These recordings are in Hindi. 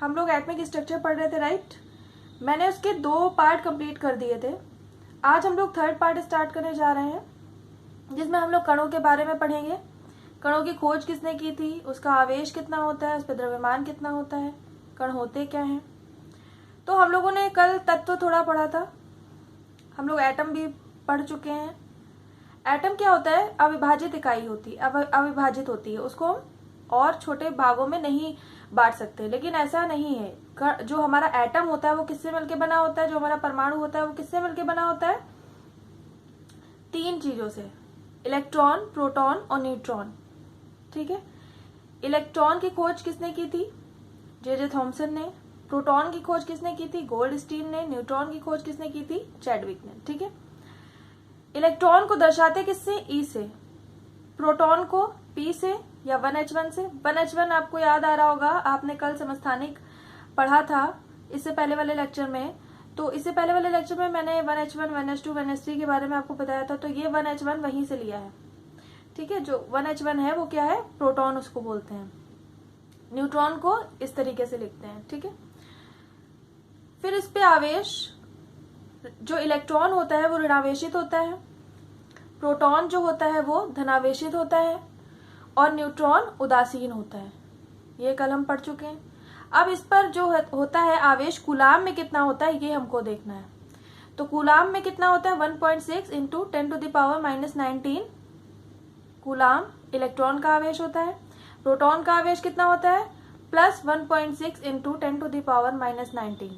हम लोग एटमिक स्ट्रक्चर पढ़ रहे थे, राइट। मैंने उसके 2 पार्ट कंप्लीट कर दिए थे। आज हम लोग 3rd पार्ट स्टार्ट करने जा रहे हैं, जिसमें हम लोग कणों के बारे में पढ़ेंगे। कणों की खोज किसने की थी, उसका आवेश कितना होता है, उस पर द्रव्यमान कितना होता है, कण होते क्या हैं। तो हम लोगों ने कल तत्व थोड़ा पढ़ा था, हम लोग एटम भी पढ़ चुके हैं। एटम क्या होता है, अविभाजित इकाई होती है, अविभाजित होती है, उसको हम और छोटे भागों में नहीं बांट सकते। लेकिन ऐसा नहीं है, जो हमारा एटम होता है वो किससे मिलकर बना होता है, जो हमारा परमाणु होता है वो किससे मिलकर बना होता है, 3 चीजों से, इलेक्ट्रॉन, प्रोटॉन और न्यूट्रॉन। ठीक है। इलेक्ट्रॉन की खोज किसने की थी, जे थॉमसन ने। प्रोटॉन की खोज किसने की थी, गोल्डस्टीन ने। न्यूट्रॉन की खोज किसने की थी, चैडविक ने। ठीक है। इलेक्ट्रॉन को दर्शाते किससे, ई से। प्रोटॉन को पी से या 1h1 से। 1h1 आपको याद आ रहा होगा, आपने कल समस्थानिक पढ़ा था इससे पहले वाले लेक्चर में। तो इससे पहले वाले लेक्चर में मैंने 1h1, 1h2, 1h3 के बारे में आपको बताया था। तो ये 1h1 वहीं से लिया है। ठीक है। जो 1h1 है वो क्या है, प्रोटॉन उसको बोलते हैं। न्यूट्रॉन को इस तरीके से लिखते हैं। ठीक है। फिर इस पे आवेश, जो इलेक्ट्रॉन होता है वो ऋणावेशित होता है, प्रोटॉन जो होता है वो धनावेशित होता है, और न्यूट्रॉन उदासीन होता है। ये कल हम पढ़ चुके हैं। अब इस पर जो होता है आवेश, कूलाम में कितना होता है ये हमको देखना है। तो कूलाम में कितना होता है, 1.6 इंटू 10⁻⁻19 कूलाम इलेक्ट्रॉन का आवेश होता है। प्रोटॉन का आवेश कितना होता है, प्लस 1.6 इंटू 10⁻⁻19।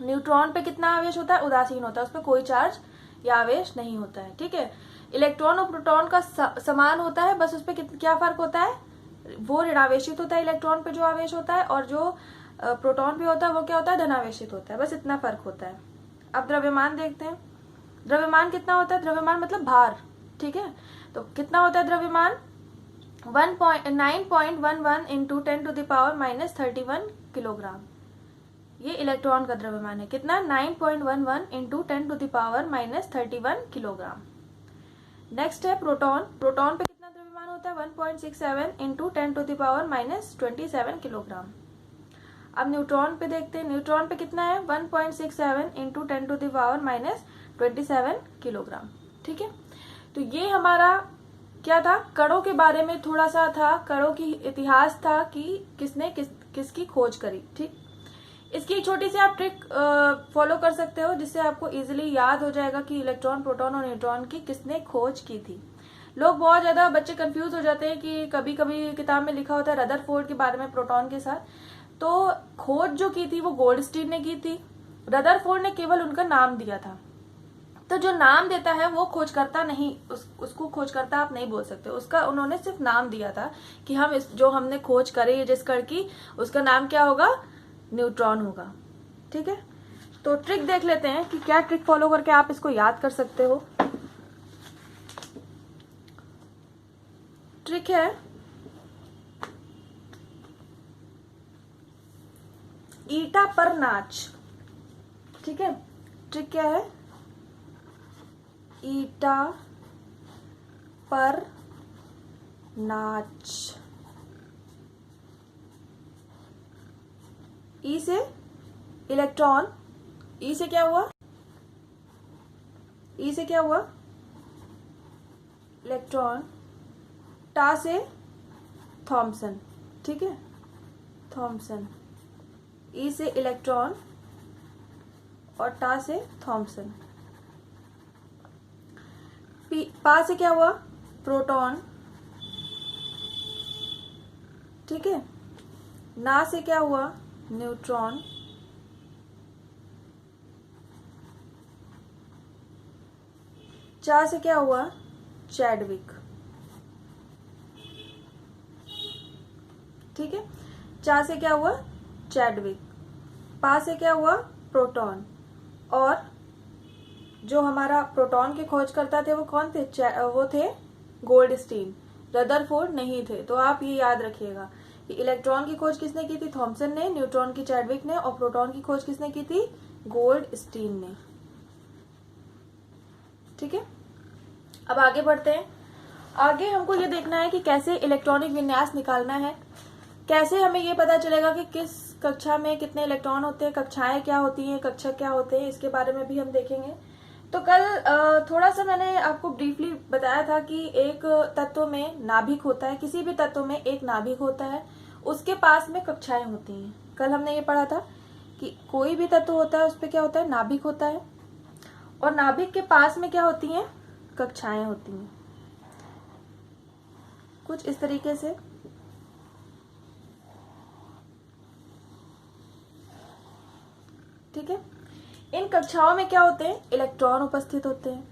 न्यूट्रॉन पे कितना आवेश होता है, उदासीन होता है, उस पर कोई चार्ज या आवेश नहीं होता है। ठीक है। इलेक्ट्रॉन और प्रोटॉन का समान होता है, बस उस पर क्या फर्क होता है, वो ऋणावेशित होता है इलेक्ट्रॉन पे जो आवेश होता है, और जो प्रोटॉन पे होता है वो क्या होता है, धनावेशित होता है। बस इतना फर्क होता है। अब द्रव्यमान देखते हैं। द्रव्यमान कितना होता है, द्रव्यमान मतलब भार। ठीक है। तो कितना होता है द्रव्यमान, 9.11 इंटू 10⁻⁻31 किलोग्राम। ये इलेक्ट्रॉन का द्रव्यमान है। कितना, 9.11 इंटू 10⁻⁻31 किलोग्राम। नेक्स्ट है प्रोटॉन। प्रोटॉन पे कितना द्रव्यमान होता है, 1.67 इंटू 10⁻⁻27 किलोग्राम। अब न्यूट्रॉन पे देखते हैं। न्यूट्रॉन पे कितना है, 1.67 इंटू 10⁻⁻27 किलोग्राम। ठीक है। तो ये हमारा क्या था, कणों के बारे में थोड़ा सा था, कणों की इतिहास था कि किसने किसकी खोज करी। ठीक। इसकी एक छोटी सी आप ट्रिक फॉलो कर सकते हो, जिससे आपको इजीली याद हो जाएगा कि इलेक्ट्रॉन, प्रोटॉन और न्यूट्रॉन की किसने खोज की थी। लोग बहुत ज्यादा बच्चे कंफ्यूज हो जाते हैं कि कभी कभी किताब में लिखा होता है रदरफोर्ड के बारे में प्रोटॉन के साथ, तो खोज जो की थी वो गोल्डस्टीन ने की थी। रदरफोर्ड ने केवल उनका नाम दिया था। तो जो नाम देता है वो खोजकर्ता नहीं, उसको खोजकर्ता आप नहीं बोल सकते, उसका उन्होंने सिर्फ नाम दिया था कि हम जो हमने खोज करी जिस कण की, उसका नाम क्या होगा, न्यूट्रॉन होगा। ठीक है। तो ट्रिक देख लेते हैं कि क्या ट्रिक फॉलो करके आप इसको याद कर सकते हो। ट्रिक है, ईटा पर नाच। ठीक है। ट्रिक क्या है, ईटा पर नाच। ई से इलेक्ट्रॉन, ई से क्या हुआ, ई से क्या हुआ, इलेक्ट्रॉन। टा से थॉमसन। ठीक है, थॉमसन। ई से इलेक्ट्रॉन और टा से थॉमसन। पा से क्या हुआ, प्रोटॉन। ठीक है। ना से क्या हुआ, न्यूट्रॉन। चा से क्या हुआ, चैडविक। ठीक है। चा से क्या हुआ, चैडविक। पा से क्या हुआ, प्रोटॉन। और जो हमारा प्रोटॉन के खोज करता थे वो कौन थे, वो थे गोल्डस्टीन, रदरफोर्ड नहीं थे। तो आप ये याद रखिएगा कि इलेक्ट्रॉन की खोज किसने की थी, थॉमसन ने। न्यूट्रॉन की चैडविक ने। और प्रोटॉन की खोज किसने की थी, गोल्डस्टीन ने। ठीक है। अब आगे बढ़ते हैं। आगे हमको ये देखना है कि कैसे इलेक्ट्रॉनिक विन्यास निकालना है, कैसे हमें ये पता चलेगा कि किस कक्षा में कितने इलेक्ट्रॉन होते हैं, कक्षाएं क्या होती हैं, कक्षक क्या होते हैं, इसके बारे में भी हम देखेंगे। तो कल थोड़ा सा मैंने आपको ब्रीफली बताया था कि एक तत्व में नाभिक होता है, किसी भी तत्व में एक नाभिक होता है, उसके पास में कक्षाएं होती हैं। कल हमने ये पढ़ा था कि कोई भी तत्व होता है उस पर क्या होता है, नाभिक होता है, और नाभिक के पास में क्या होती हैं, कक्षाएं होती हैं, कुछ इस तरीके से। ठीक है, इन कक्षाओं में क्या होते हैं, इलेक्ट्रॉन उपस्थित होते हैं।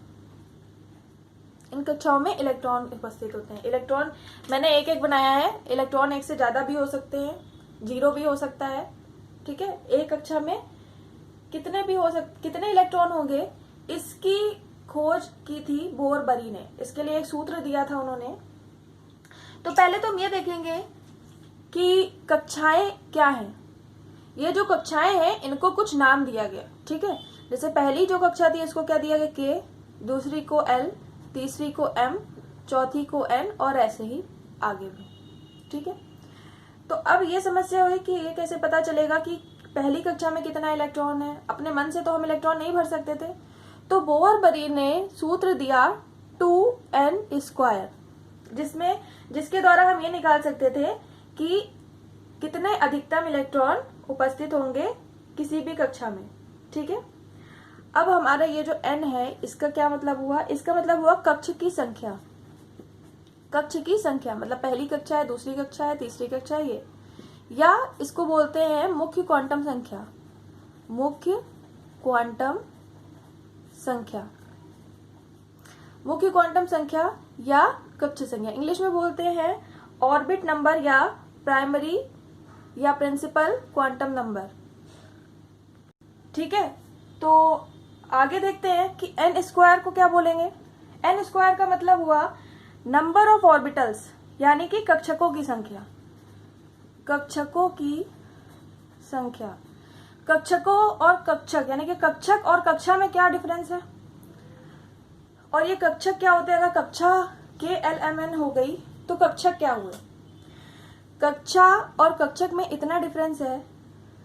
इन कक्षाओं में इलेक्ट्रॉन उपस्थित होते हैं। इलेक्ट्रॉन मैंने एक एक बनाया है, इलेक्ट्रॉन एक से ज्यादा भी हो सकते हैं, 0 भी हो सकता है। ठीक है, एक कक्षा में कितने इलेक्ट्रॉन होंगे, इसकी खोज की थी बोरबरी ने। इसके लिए एक सूत्र दिया था उन्होंने। तो पहले तो हम ये देखेंगे कि कक्षाएं क्या हैं। ये जो कक्षाएं हैं इनको कुछ नाम दिया गया। ठीक है, जैसे पहली जो कक्षा थी इसको क्या दिया गया, K, दूसरी को L, तीसरी को M, चौथी को N, और ऐसे ही आगे भी। ठीक है, तो अब ये समस्या हुई कि ये कैसे पता चलेगा कि पहली कक्षा में कितना इलेक्ट्रॉन है। अपने मन से तो हम इलेक्ट्रॉन नहीं भर सकते थे, तो बोरबरी ने सूत्र दिया 2n², जिसके द्वारा हम ये निकाल सकते थे कि कितने अधिकतम इलेक्ट्रॉन उपस्थित होंगे किसी भी कक्षा में। ठीक है, अब हमारा ये जो n है इसका क्या मतलब हुआ, इसका मतलब हुआ कक्ष की संख्या। कक्ष की संख्या मतलब पहली कक्षा है, दूसरी कक्षा है, तीसरी कक्षा है ये, या इसको बोलते हैं मुख्य क्वांटम संख्या। मुख्य क्वांटम संख्या, मुख्य क्वांटम संख्या या कक्ष संख्या, इंग्लिश में बोलते हैं ऑर्बिट नंबर या प्राइमरी या प्रिंसिपल क्वांटम नंबर। ठीक है, तो आगे देखते हैं कि n² को क्या बोलेंगे। n² का मतलब हुआ नंबर ऑफ ऑर्बिटल्स, यानी कि कक्षकों की संख्या। कक्षकों की संख्या, कक्षकों और कक्षक, यानी कि कक्षक और कक्षा में क्या डिफरेंस है, और ये कक्षक क्या होते हैं। अगर कक्षा KLMN हो गई तो कक्षक क्या हुए। कक्षा और कक्षक में इतना डिफरेंस है,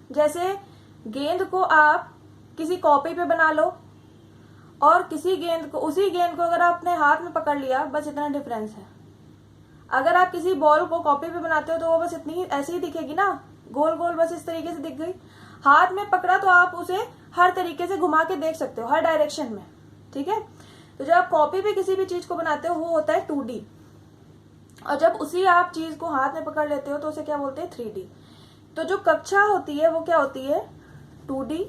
जैसे गेंद को आप किसी कॉपी पे बना लो और उसी गेंद को अगर आपने हाथ में पकड़ लिया, बस इतना डिफरेंस है। अगर आप किसी बॉल को कॉपी पे बनाते हो तो वो बस इतनी ऐसे ही दिखेगी ना, गोल गोल, बस इस तरीके से दिख गई। हाथ में पकड़ा तो आप उसे हर तरीके से घुमा के देख सकते हो, हर डायरेक्शन में। ठीक है, तो जब आप कॉपी पे किसी भी चीज को बनाते हो वो होता है 2D, और जब उसी आप चीज को हाथ में पकड़ लेते हो तो उसे क्या बोलते हैं, 3D। तो जो कक्षा होती है वो क्या होती है, 2D,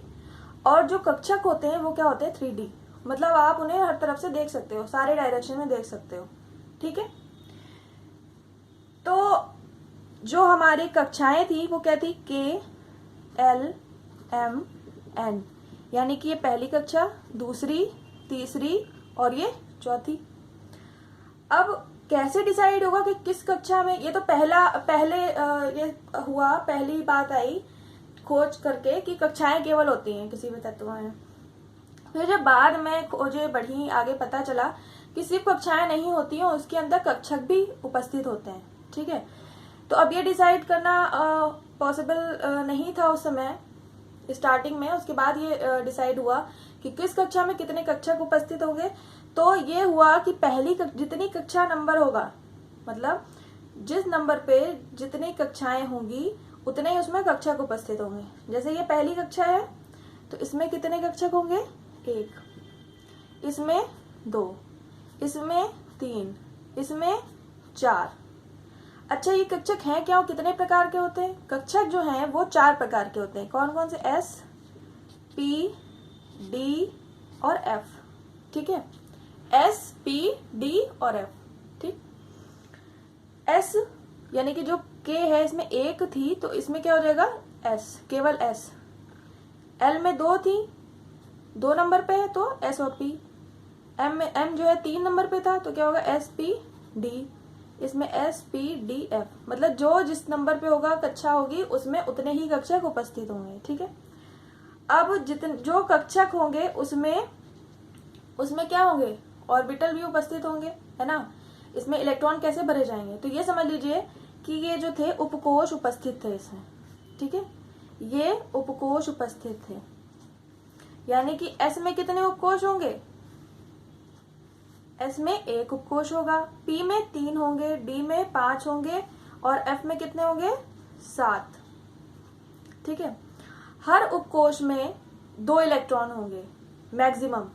और जो कक्षक होते हैं वो क्या होते हैं, 3D। मतलब आप उन्हें हर तरफ से देख सकते हो, सारे डायरेक्शन में देख सकते हो। ठीक है, तो जो हमारी कक्षाएं थी वो क्या थी, KLMN, यानी कि ये पहली कक्षा, दूसरी, तीसरी और ये चौथी। अब कैसे डिसाइड होगा कि किस कक्षा में, ये तो पहली बात आई खोज करके कि कक्षाएं केवल होती हैं किसी भी तत्व में। फिर जब बाद में खोजें बढ़ी, आगे पता चला कि सिर्फ कक्षाएं नहीं होती हैं, उसके अंदर कक्षक भी उपस्थित होते हैं। ठीक है, तो अब ये डिसाइड करना पॉसिबल नहीं था उस समय स्टार्टिंग में। उसके बाद ये डिसाइड हुआ कि किस कक्षा में कितने कक्षक उपस्थित होंगे। तो ये हुआ कि जितनी कक्षा नंबर होगा, मतलब जिस नंबर पे जितनी कक्षाएं होंगी उतने ही उसमें कक्षक उपस्थित होंगे। जैसे ये पहली कक्षा है तो इसमें कितने कक्षक होंगे, 1, इसमें 2, इसमें 3, इसमें 4। अच्छा, ये कक्षक हैं क्या और कितने प्रकार के होते हैं। कक्षक जो हैं वो 4 प्रकार के होते हैं। कौन कौन से, S, P, D और F। ठीक है, S, P, D और F। ठीक, S यानी कि जो K है इसमें 1 थी तो इसमें क्या हो जाएगा, S, केवल S। L में 2 थी, 2 नंबर पे है तो S और P। M जो है 3 नंबर पे था तो क्या होगा, S, P, D। इसमें S, P, D, F, मतलब जो जिस नंबर पे होगा कक्षा होगी उसमें उतने ही कक्षक उपस्थित होंगे। ठीक है, अब जो कक्षक होंगे उसमें क्या होंगे, ऑर्बिटल भी उपस्थित होंगे, है ना। इसमें इलेक्ट्रॉन कैसे भरे जाएंगे, तो ये समझ लीजिए कि ये जो थे उपकोष उपस्थित थे इसमें। ठीक है, ये उपकोष उपस्थित थे। यानी कि S में कितने उपकोष होंगे? S में 1 उपकोष होगा, P में 3 होंगे, D में 5 होंगे और F में कितने होंगे? 7। ठीक है। हर उपकोष में 2 इलेक्ट्रॉन होंगे मैक्सिमम।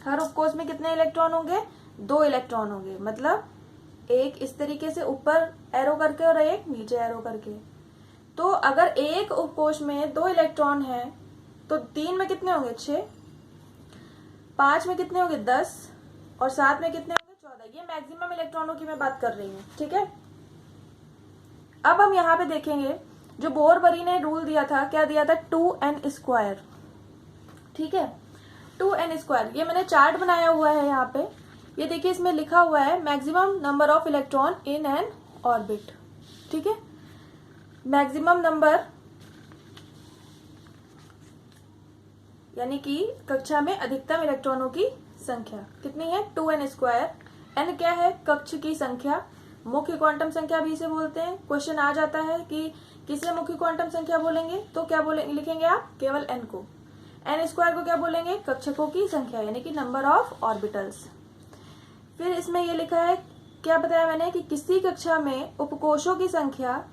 हर उपकोष में कितने इलेक्ट्रॉन होंगे? 2 इलेक्ट्रॉन होंगे। मतलब एक इस तरीके से ऊपर एरो करके और एक नीचे एरो करके। तो अगर एक उपकोष में 2 इलेक्ट्रॉन है तो 3 में कितने होंगे? 6, 5 में कितने होंगे? 10 और 7 में कितने होंगे? 14। ये मैक्सिमम इलेक्ट्रॉनों की मैं बात कर रही हूँ। ठीक है। अब हम यहाँ पे देखेंगे जो बोरबरी ने रूल दिया था, क्या दिया था? 2n²। ठीक है, 2n²। ये मैंने चार्ट बनाया हुआ है यहाँ पे। ये देखिए, इसमें लिखा हुआ है maximum number of electron in an orbit. ठीक है, मैक्सिमम नंबर यानी कि कक्षा में अधिकतम इलेक्ट्रॉनों की संख्या कितनी है? 2n²। n क्या है? कक्ष की संख्या। मुख्य क्वांटम संख्या भी इसे बोलते हैं। क्वेश्चन आ जाता है कि किसे मुख्य क्वांटम संख्या बोलेंगे, तो क्या बोलेंगे? लिखेंगे आप केवल n को। n² को क्या बोलेंगे? कक्षकों की संख्या यानी कि नंबर ऑफ ऑर्बिटल्स। फिर इसमें ये लिखा है, क्या बताया मैंने, कि किसी कक्षा में उपकोषों की संख्या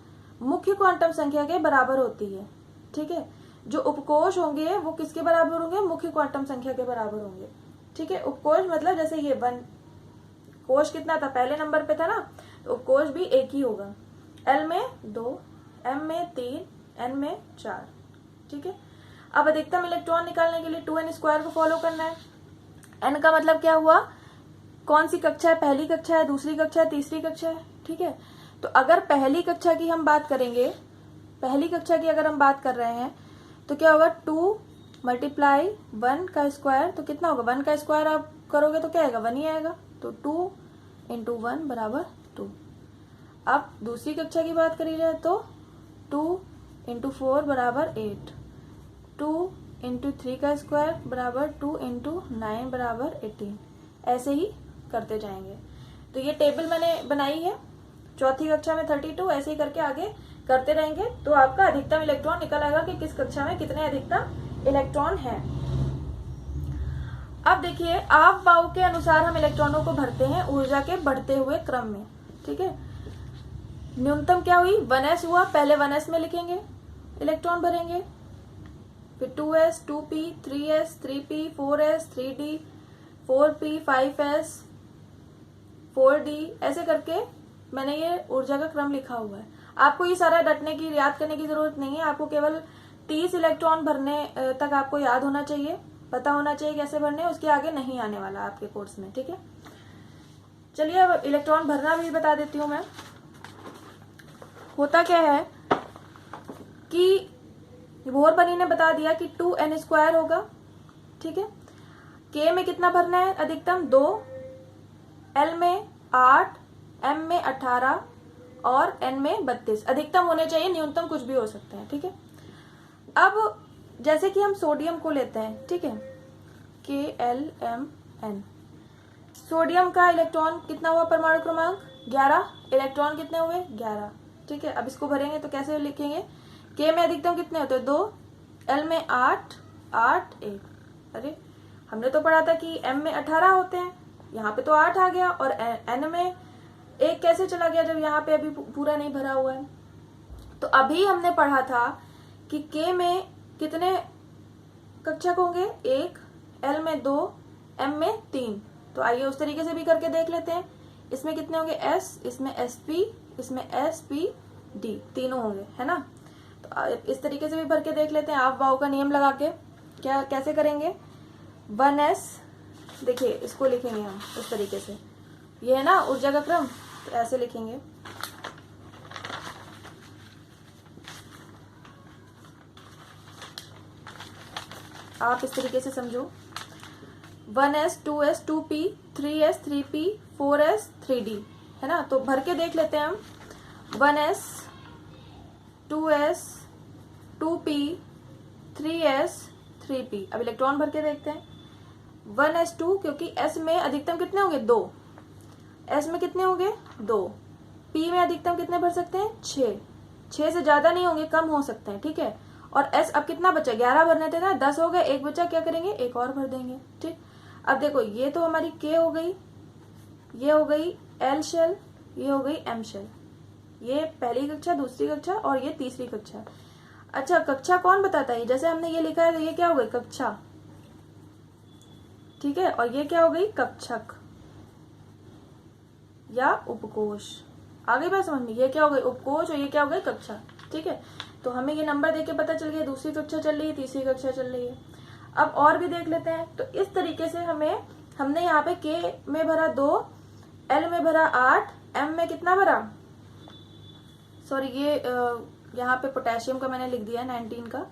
मुख्य क्वांटम संख्या के बराबर होती है। ठीक है, जो उपकोष होंगे वो किसके बराबर होंगे? मुख्य क्वांटम संख्या के बराबर होंगे। ठीक है, उपकोष मतलब जैसे ये 1 कोष कितना था? पहले नंबर पे था ना, तो उपकोष भी एक ही होगा। L में 2, M में 3, N में 4। ठीक है, अब अधिकतम इलेक्ट्रॉन निकालने के लिए 2n² को फॉलो करना है। n का मतलब क्या हुआ? कौन सी कक्षा है? पहली कक्षा है, दूसरी कक्षा है, तीसरी कक्षा है। ठीक है, तो अगर पहली कक्षा की हम बात करेंगे, पहली कक्षा की अगर हम बात कर रहे हैं तो क्या होगा? 2 × 1 का स्क्वायर, तो कितना होगा? 1 का स्क्वायर आप करोगे तो क्या आएगा? 1 ही आएगा। तो 2 × 1 = 2। अब दूसरी कक्षा की बात करी जाए तो 2 × 4 = 8, 2 × 3 का स्क्वायर बराबर 2 × 9 = 18। ऐसे ही करते जाएंगे। तो ये टेबल मैंने बनाई है। चौथी कक्षा में 32, ऐसे ही करके आगे करते रहेंगे तो आपका अधिकतम इलेक्ट्रॉन निकल आएगा कि किस कक्षा में कितने अधिकतम इलेक्ट्रॉन हैं। अब देखिए, आप बाउ के अनुसार हम इलेक्ट्रॉनों को भरते हैं ऊर्जा के बढ़ते हुए क्रम में। ठीक है, न्यूनतम क्या हुई? 1s हुआ। पहले 1s में लिखेंगे, इलेक्ट्रॉन भरेंगे, फिर 2s, 2p, 3s, 3p, 4s, 3d, 4p, 5s, 4d, ऐसे करके मैंने ये ऊर्जा का क्रम लिखा हुआ है। आपको ये सारा रटने की, याद करने की जरूरत नहीं है। आपको केवल 30 इलेक्ट्रॉन भरने तक आपको याद होना चाहिए, पता होना चाहिए कैसे भरने, उसके आगे नहीं आने वाला आपके कोर्स में। ठीक है, चलिए अब इलेक्ट्रॉन भरना भी बता देती हूँ मैं। होता क्या है कि बोरबरी ने बता दिया कि 2n² होगा। ठीक है, K में कितना भरना है? अधिकतम 2, L में 8, M में 18 और N में 32। अधिकतम होने चाहिए, न्यूनतम कुछ भी हो सकते हैं। ठीक है, अब जैसे कि हम सोडियम को लेते हैं। ठीक है, KLMN। सोडियम का इलेक्ट्रॉन कितना हुआ? परमाणु क्रमांक 11। इलेक्ट्रॉन कितने हुए? 11। ठीक है, अब इसको भरेंगे तो कैसे लिखेंगे? K में अधिकतम कितने होते हैं? 2, L में 8, 8, 1। अरे हमने तो पढ़ा था कि M में 18 होते हैं, यहाँ पे तो 8 आ गया, और N में 1 कैसे चला गया जब यहाँ पे अभी पूरा नहीं भरा हुआ है? तो अभी हमने पढ़ा था कि K में कितने कक्षक होंगे? 1, L में 2, M में 3। तो आइए उस तरीके से भी करके देख लेते हैं। इसमें कितने होंगे? S, इसमें SP, इसमें SPD, तीनों होंगे, है ना? तो इस तरीके से भी भर के देख लेते हैं, आप वाव का नियम लगा के। क्या कैसे करेंगे? 1s, देखिए इसको लिखेंगे हम इस तरीके से, ये है ना ऊर्जा का क्रम, तो ऐसे लिखेंगे। आप इस तरीके से समझो, 1s, 2s, 2p, 3s, 3p, 4s, 3d, है ना? तो भर के देख लेते हैं हम। 1s, 2s, 2p, 3s, 3p। अब इलेक्ट्रॉन भर के देखते हैं। 1s2, क्योंकि s में अधिकतम कितने होंगे? 2। s में कितने होंगे? 2। p में अधिकतम कितने भर सकते हैं? 6। 6 से ज्यादा नहीं होंगे, कम हो सकते हैं। ठीक है, और S अब कितना बचा, 11 भरने थे ना, 10 हो गए, एक बचा, क्या करेंगे, एक और भर देंगे। ठीक, अब देखो ये तो हमारी K हो गई, ये हो गई L शेल, ये हो गई M शेल। ये पहली कक्षा, दूसरी कक्षा और ये तीसरी कक्षा। अच्छा, कक्षा कौन बताता है, जैसे हमने ये लिखा है तो ये क्या हो गई, कक्षा। ठीक है, और ये क्या हो गई, कक्षक या उपकोष। आगे बात समझ में, ये क्या हो गई, उपकोष, और ये क्या हो गई, कक्षा। ठीक है, तो हमें ये नंबर देके पता चल गया दूसरी कक्षा चल रही है, तीसरी कक्षा चल रही है। अब और भी देख लेते हैं। तो इस तरीके से हमने यहाँ पे K में भरा 2, L में भरा 8, M में कितना भरा, सॉरी ये यहाँ पे पोटेशियम का मैंने लिख दिया 19 का,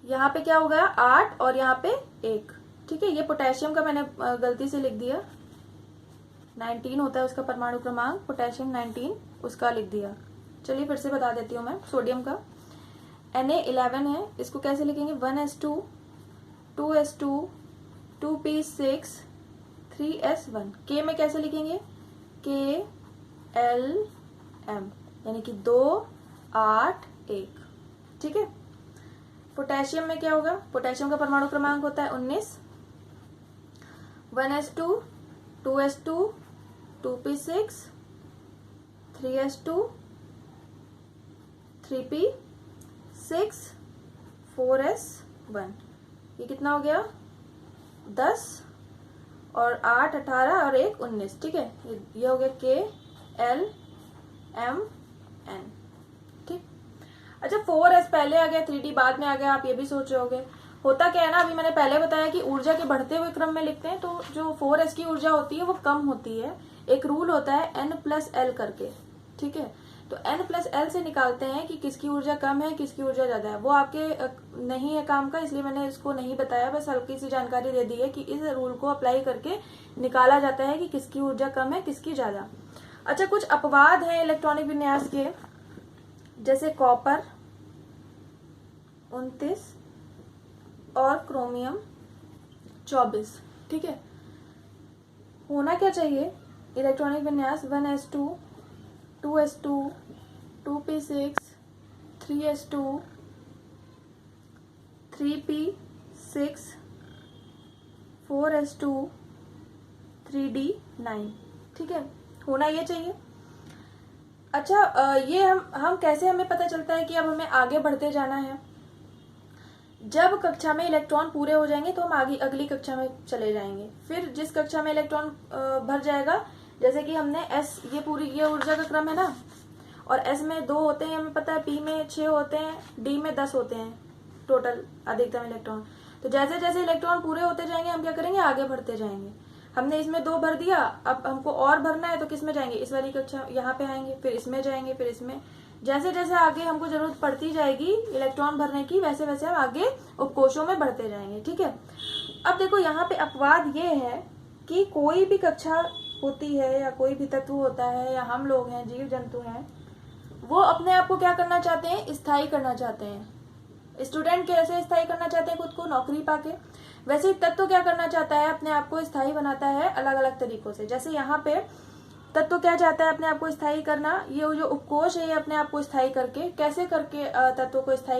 यहाँ पे क्या हो गया 8 और यहाँ पे 1। ठीक है, ये पोटेशियम का मैंने गलती से लिख दिया, 19 होता है उसका परमाणु क्रमांक, पोटेशियम 19 उसका लिख दिया। चलिए फिर से बता देती हूँ मैं। सोडियम का Na11 है, इसको कैसे लिखेंगे, 1s2 2s2 2p6 3s1। K में कैसे लिखेंगे, KLM, यानी कि 2 8 1। ठीक है, पोटेशियम में क्या होगा, पोटेशियम का परमाणु क्रमांक होता है 19, 1s2 2s2 2p6 3s2 3p6 4s1। ये कितना हो गया, 10 और 8 18 और 1 19। ठीक है, ये हो गया KLMN। ठीक, अच्छा 4s पहले आ गया, 3D बाद में आ गया, आप ये भी सोच रहे होगे। होता क्या है ना, अभी मैंने पहले बताया कि ऊर्जा के बढ़ते हुए क्रम में लिखते हैं, तो जो 4s की ऊर्जा होती है वो कम होती है। एक रूल होता है N+L करके। ठीक है, तो N+L से निकालते हैं कि किसकी ऊर्जा कम है, किसकी ऊर्जा ज्यादा है। वो आपके नहीं है काम का, इसलिए मैंने इसको नहीं बताया, बस हल्की सी जानकारी दे दी है कि इस रूल को अप्लाई करके निकाला जाता है कि किसकी ऊर्जा कम है, किसकी ज्यादा। अच्छा, कुछ अपवाद हैं इलेक्ट्रॉनिक विन्यास के, जैसे कॉपर 29 और क्रोमियम 24। ठीक है, होना क्या चाहिए, इलेक्ट्रॉनिक विन्यास 1s2 2s2 2p6 3s2 3p6 4s2 3d9। ठीक है, होना ये चाहिए। अच्छा, ये हम कैसे, हमें पता चलता है कि अब हमें आगे बढ़ते जाना है। जब कक्षा में इलेक्ट्रॉन पूरे हो जाएंगे तो हम आगे अगली कक्षा में चले जाएंगे। फिर जिस कक्षा में इलेक्ट्रॉन भर जाएगा, जैसे कि हमने S, ये पूरी ये ऊर्जा का क्रम है ना, और S में 2 होते हैं हमें पता है, P में 6 होते हैं, D में 10 होते हैं टोटल अधिकतम इलेक्ट्रॉन। तो जैसे जैसे इलेक्ट्रॉन पूरे होते जाएंगे हम क्या करेंगे, आगे बढ़ते जाएंगे। हमने इसमें 2 भर दिया, अब हमको और भरना है तो किस में जाएंगे, इस वाली कक्षा, यहाँ पे आएंगे, फिर इसमें जाएंगे, फिर इसमें। जैसे जैसे आगे हमको जरूरत पड़ती जाएगी इलेक्ट्रॉन भरने की, वैसे वैसे हम आगे उपकोषों में बढ़ते जाएंगे। ठीक है, अब देखो यहाँ पे अपवाद ये है कि कोई भी कक्षा होती है या कोई भी तत्व होता है या हम लोग हैं, जीव जंतु हैं, वो अपने आप को क्या करना चाहते हैं, स्थायी करना चाहते हैं। स्टूडेंट कैसे स्थायी करना चाहते हैं खुद को, नौकरी पाके। वैसे ही तत्व क्या करना चाहता है, अपने आप को स्थायी बनाता है अलग अलग तरीकों से। जैसे यहाँ पे तत्व क्या चाहता है, अपने आप को स्थायी करना। ये जो उपकोष है ये अपने आप को स्थायी करके, कैसे करके तत्व को स्थायी